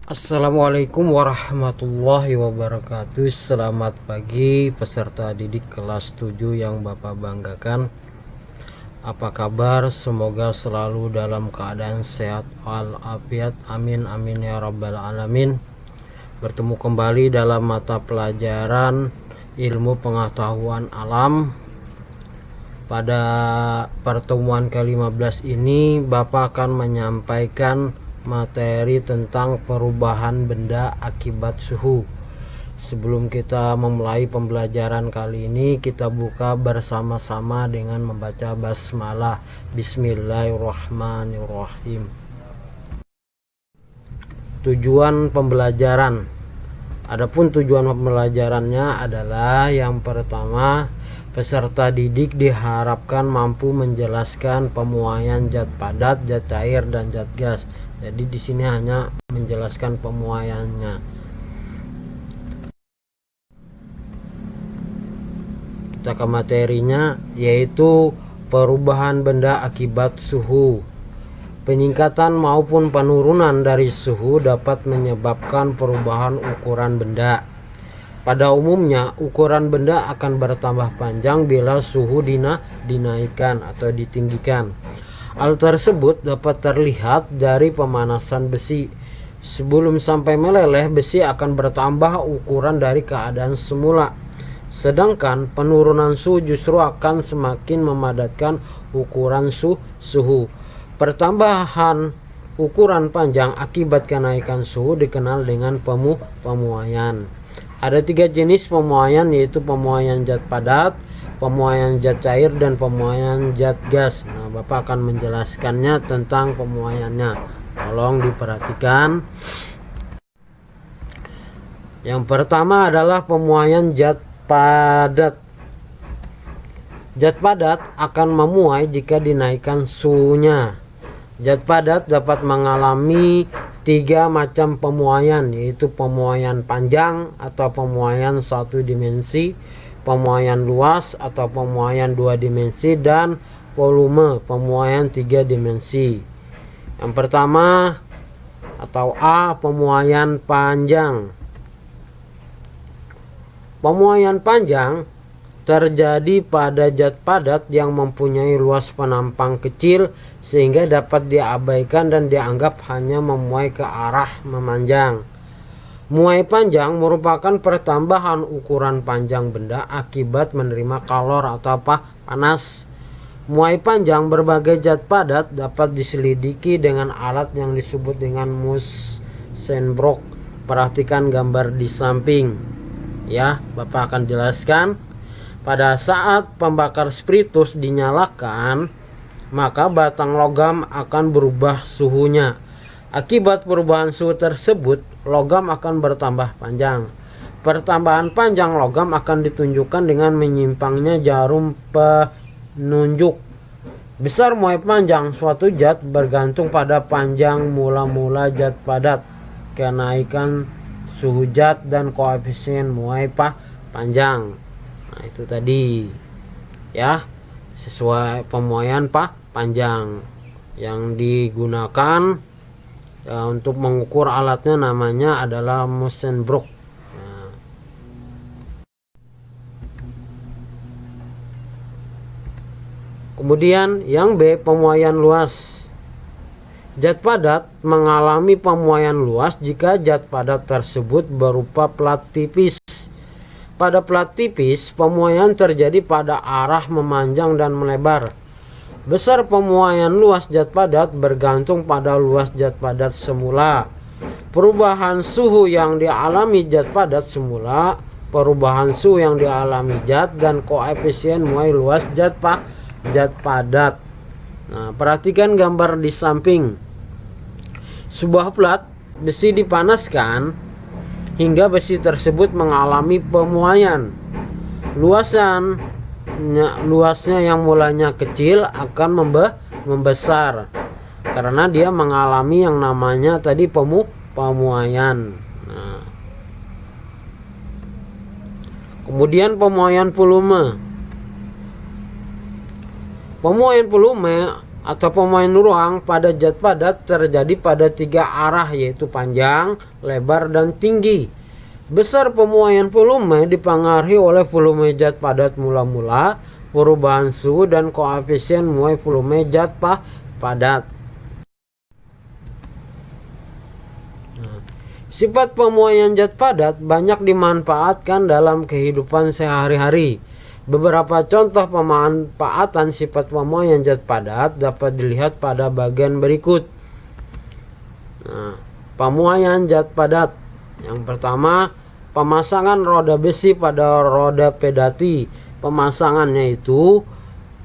Assalamualaikum warahmatullahi wabarakatuh. Selamat pagi peserta didik kelas 7 yang Bapak banggakan. Apa kabar? Semoga selalu dalam keadaan sehat walafiat. Amin amin ya rabbal alamin. Bertemu kembali dalam mata pelajaran ilmu pengetahuan alam. Pada pertemuan ke-15 ini Bapak akan menyampaikan materi tentang perubahan benda akibat suhu. Sebelum kita memulai pembelajaran kali ini, kita buka bersama-sama dengan membaca basmalah. Bismillahirrahmanirrahim. Tujuan pembelajaran. Adapun tujuan pembelajarannya adalah yang pertama, peserta didik diharapkan mampu menjelaskan pemuaian zat padat, zat cair, dan zat gas. Jadi di sini hanya menjelaskan pemuaiannya. Kita ke materinya, yaitu perubahan benda akibat suhu. Peningkatan maupun penurunan dari suhu dapat menyebabkan perubahan ukuran benda. Pada umumnya, ukuran benda akan bertambah panjang bila suhu dinaikkan atau ditinggikan. Hal tersebut dapat terlihat dari pemanasan besi. Sebelum sampai meleleh, besi akan bertambah ukuran dari keadaan semula. Sedangkan penurunan suhu justru akan semakin memadatkan ukuran suhu. Pertambahan ukuran panjang akibat kenaikan suhu dikenal dengan pemuaian. Ada 3 jenis pemuaian, yaitu pemuaian zat padat, pemuaian zat cair, dan pemuaian zat gas. Nah, Bapak akan menjelaskannya tentang pemuaiannya. Tolong diperhatikan. Yang pertama adalah pemuaian zat padat. Zat padat akan memuai jika dinaikkan suhunya. Zat padat dapat mengalami 3 macam pemuaian, yaitu pemuaian panjang atau pemuaian 1 dimensi, pemuaian luas atau pemuaian 2 dimensi, dan volume pemuaian 3 dimensi. Yang pertama atau A, pemuaian panjang. Pemuaian panjang terjadi pada zat padat yang mempunyai luas penampang kecil sehingga dapat diabaikan dan dianggap hanya memuai ke arah memanjang. Muai panjang merupakan pertambahan ukuran panjang benda akibat menerima kalor atau panas. Muai panjang berbagai zat padat dapat diselidiki dengan alat yang disebut dengan Munsenbrock. Perhatikan gambar di samping. Ya, Bapak akan jelaskan. Pada saat pembakar spiritus dinyalakan, maka batang logam akan berubah suhunya. Akibat perubahan suhu tersebut, logam akan bertambah panjang. Pertambahan panjang logam akan ditunjukkan dengan menyimpangnya jarum penunjuk. Besar muai panjang suatu zat bergantung pada panjang mula-mula zat padat, kenaikan suhu zat, dan koefisien muai panjang. Nah, itu tadi ya, sesuai pemuaian panjang yang digunakan untuk mengukur alatnya namanya adalah Munsenbrock. Nah, kemudian yang B, pemuaian luas. Zat padat mengalami pemuaian luas jika zat padat tersebut berupa plat tipis. Pada plat tipis, pemuaian terjadi pada arah memanjang dan melebar. Besar pemuaian luas zat padat bergantung pada luas zat padat semula. Perubahan suhu yang dialami zat padat semula, perubahan suhu yang dialami zat, dan koefisien muai luas zat padat. Nah, perhatikan gambar di samping. Sebuah plat besi dipanaskan hingga besi tersebut mengalami pemuaian. Luasnya yang mulanya kecil akan membesar karena dia mengalami yang namanya tadi pemuaian. Nah, kemudian pemuaian volume. Pemuaian volume atau pemuaian ruang pada zat padat terjadi pada 3 arah, yaitu panjang, lebar, dan tinggi. Besar pemuaian volume dipengaruhi oleh volume zat padat mula-mula, perubahan suhu, dan koefisien muai volume zat padat. Sifat pemuaian zat padat banyak dimanfaatkan dalam kehidupan sehari-hari. Beberapa contoh pemanfaatan sifat pemuaian zat padat dapat dilihat pada bagian berikut. Pemuaian zat padat. Yang pertama, pemasangan roda besi pada roda pedati. Pemasangannya itu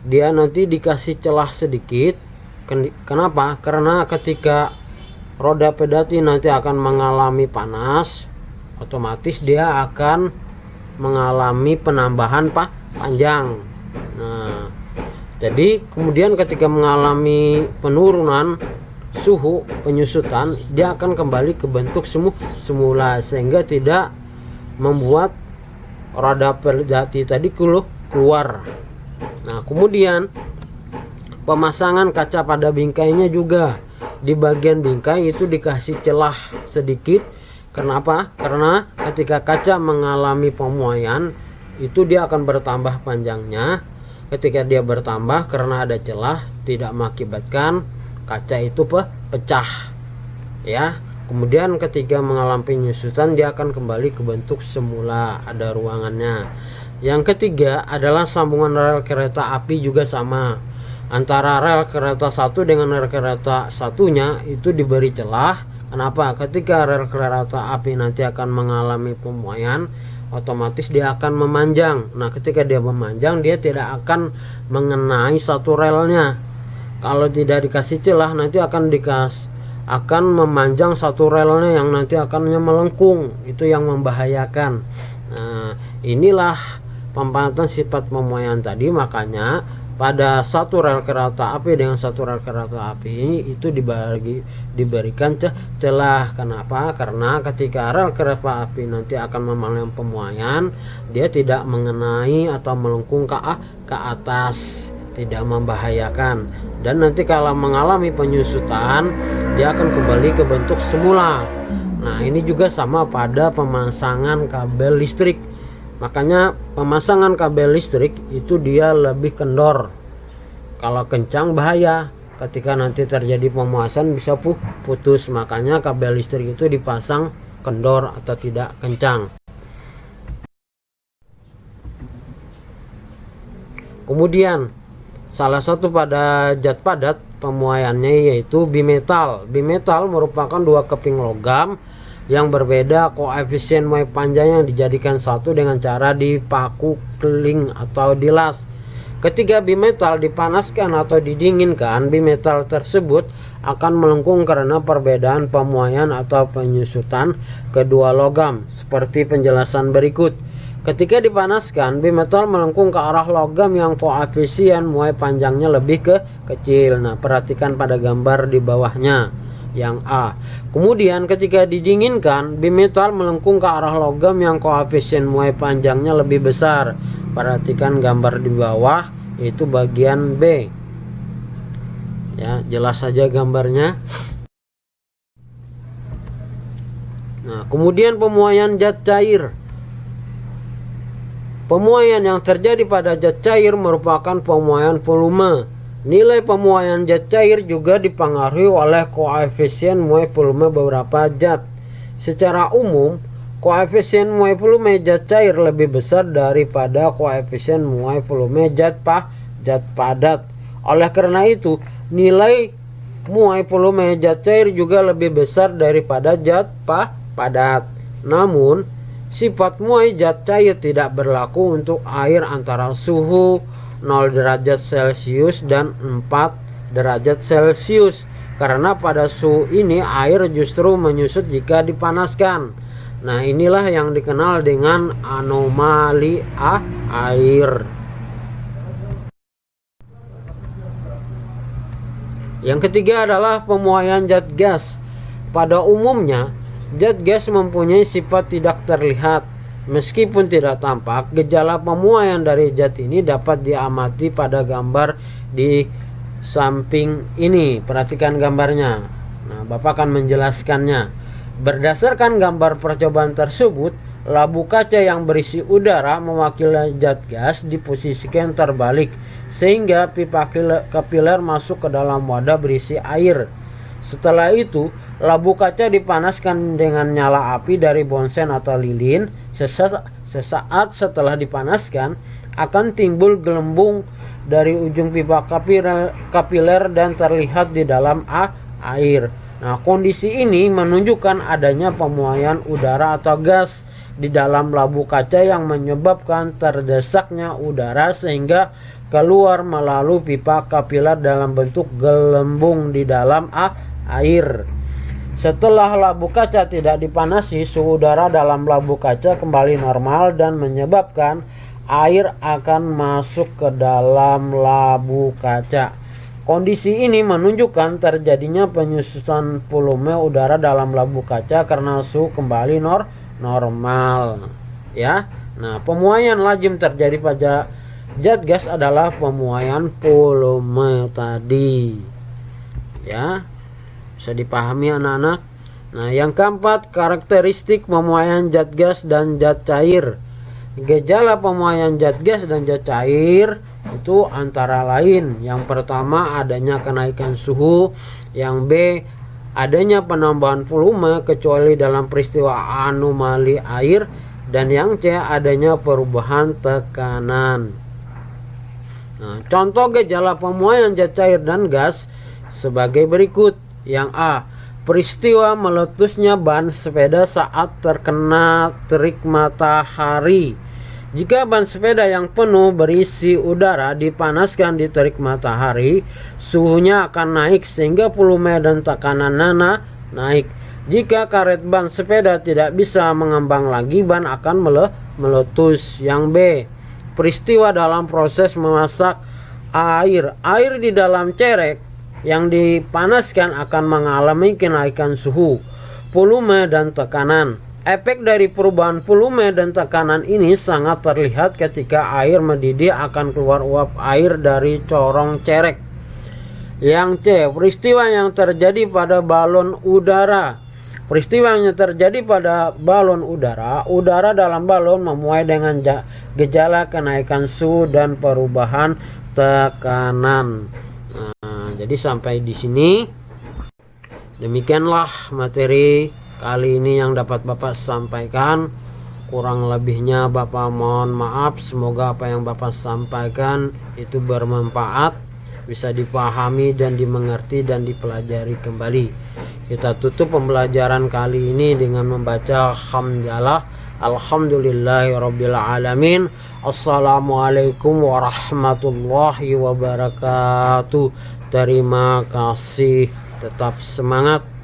dia nanti dikasih celah sedikit. Kenapa? Karena ketika roda pedati nanti akan mengalami panas, otomatis dia akan mengalami penambahan panjang. Nah, jadi kemudian ketika mengalami penurunan suhu, penyusutan, dia akan kembali ke bentuk semula, sehingga tidak membuat roda pedati tadi keluar. Nah, kemudian pemasangan kaca pada bingkainya juga. Di bagian bingkai itu dikasih celah sedikit. Kenapa? Karena ketika kaca mengalami pemuaian itu dia akan bertambah panjangnya. Ketika dia bertambah karena ada celah, tidak mengakibatkan kaca itu pecah, ya. Kemudian ketika mengalami penyusutan, dia akan kembali ke bentuk semula, ada ruangannya. Yang ketiga adalah sambungan rel kereta api juga sama. Antara rel kereta satu dengan rel kereta satunya itu diberi celah. Kenapa? Ketika rel kereta api nanti akan mengalami pemuaian, otomatis dia akan memanjang. Nah, ketika dia memanjang, dia tidak akan mengenai satu relnya. Kalau tidak dikasih celah, nanti akan memanjang satu relnya yang nanti akan melengkung. Itu yang membahayakan. Nah, inilah pemanfaatan sifat pemuaian tadi. Makanya pada satu rel kereta api dengan satu rel kereta api ini itu diberikan celah. Kenapa? Karena ketika rel kereta api nanti akan mengalami pemuaian, dia tidak mengenai atau melengkung ke atas, tidak membahayakan. Dan nanti kalau mengalami penyusutan, dia akan kembali ke bentuk semula. Nah, ini juga sama pada pemasangan kabel listrik. Makanya pemasangan kabel listrik itu dia lebih kendor. Kalau kencang bahaya. Ketika nanti terjadi pemuasan bisa putus. Makanya kabel listrik itu dipasang kendor atau tidak kencang. Kemudian salah satu pada zat padat pemuaiannya yaitu bimetal. Bimetal merupakan dua keping logam yang berbeda koefisien muai panjang yang dijadikan satu dengan cara dipaku keling atau dilas. Ketika bimetal dipanaskan atau didinginkan, bimetal tersebut akan melengkung karena perbedaan pemuaian atau penyusutan kedua logam, seperti penjelasan berikut. Ketika dipanaskan, bimetal melengkung ke arah logam yang koefisien muai panjangnya lebih kecil. Nah, perhatikan pada gambar di bawahnya yang A. Kemudian ketika didinginkan, bimetal melengkung ke arah logam yang koefisien muai panjangnya lebih besar. Perhatikan gambar di bawah, itu bagian B. Ya, jelas saja gambarnya. Nah, kemudian pemuaian zat cair. Pemuaian yang terjadi pada zat cair merupakan pemuaian volume. Nilai pemuaian zat cair juga dipengaruhi oleh koefisien muai volume beberapa zat. Secara umum, koefisien muai volume zat cair lebih besar daripada koefisien muai volume zat padat. Oleh karena itu, nilai muai volume zat cair juga lebih besar daripada zat padat. Namun, sifat muai zat cair tidak berlaku untuk air antara suhu 0 derajat Celcius dan 4 derajat Celcius. Karena pada suhu ini air justru menyusut jika dipanaskan. Nah, inilah yang dikenal dengan anomali air. Yang ketiga adalah pemuaian zat gas. Pada umumnya, zat gas mempunyai sifat tidak terlihat. Meskipun tidak tampak, gejala pemuaian dari zat ini dapat diamati pada gambar di samping ini. Perhatikan gambarnya. Nah, Bapak akan menjelaskannya. Berdasarkan gambar percobaan tersebut, labu kaca yang berisi udara mewakili zat gas diposisikan terbalik sehingga pipa kapiler masuk ke dalam wadah berisi air. Setelah itu, labu kaca dipanaskan dengan nyala api dari bonsen atau lilin. Sesaat setelah dipanaskan, akan timbul gelembung dari ujung pipa kapiler dan terlihat di dalam air. Nah, kondisi ini menunjukkan adanya pemuaian udara atau gas di dalam labu kaca yang menyebabkan terdesaknya udara sehingga keluar melalui pipa kapiler dalam bentuk gelembung di dalam air. Setelah labu kaca tidak dipanasi, suhu udara dalam labu kaca kembali normal dan menyebabkan air akan masuk ke dalam labu kaca. Kondisi ini menunjukkan terjadinya penyusutan volume udara dalam labu kaca karena suhu kembali normal. Ya. Nah, pemuaian lazim terjadi pada zat gas adalah pemuaian volume tadi. Ya. Bisa dipahami anak-anak? Nah, yang keempat, karakteristik pemuaian zat gas dan zat cair. Gejala pemuaian zat gas dan zat cair itu antara lain, yang pertama adanya kenaikan suhu, yang B adanya penambahan volume kecuali dalam peristiwa anomali air, dan yang C adanya perubahan tekanan. Nah, contoh gejala pemuaian zat cair dan gas sebagai berikut. Yang A, peristiwa meletusnya ban sepeda saat terkena terik matahari. Jika ban sepeda yang penuh berisi udara dipanaskan di terik matahari, suhunya akan naik sehingga volume dan tekanan naik. Jika karet ban sepeda tidak bisa mengembang lagi, ban akan meletus. Yang B, peristiwa dalam proses memasak air. Air di dalam cerek yang dipanaskan akan mengalami kenaikan suhu, volume, dan tekanan. Efek dari perubahan volume dan tekanan ini sangat terlihat ketika air mendidih akan keluar uap air dari corong cerek. Yang C, peristiwa yang terjadi pada balon udara. Peristiwa yang terjadi pada balon udara, udara dalam balon memuai dengan gejala kenaikan suhu dan perubahan tekanan. Nah, jadi sampai di sini demikianlah materi kali ini yang dapat Bapak sampaikan. Kurang lebihnya Bapak mohon maaf. Semoga apa yang Bapak sampaikan itu bermanfaat, bisa dipahami dan dimengerti dan dipelajari kembali. Kita tutup pembelajaran kali ini dengan membaca hamdalah. Alhamdulillahirabbil alamin. Assalamualaikum warahmatullahi wabarakatuh. Terima kasih. Tetap semangat.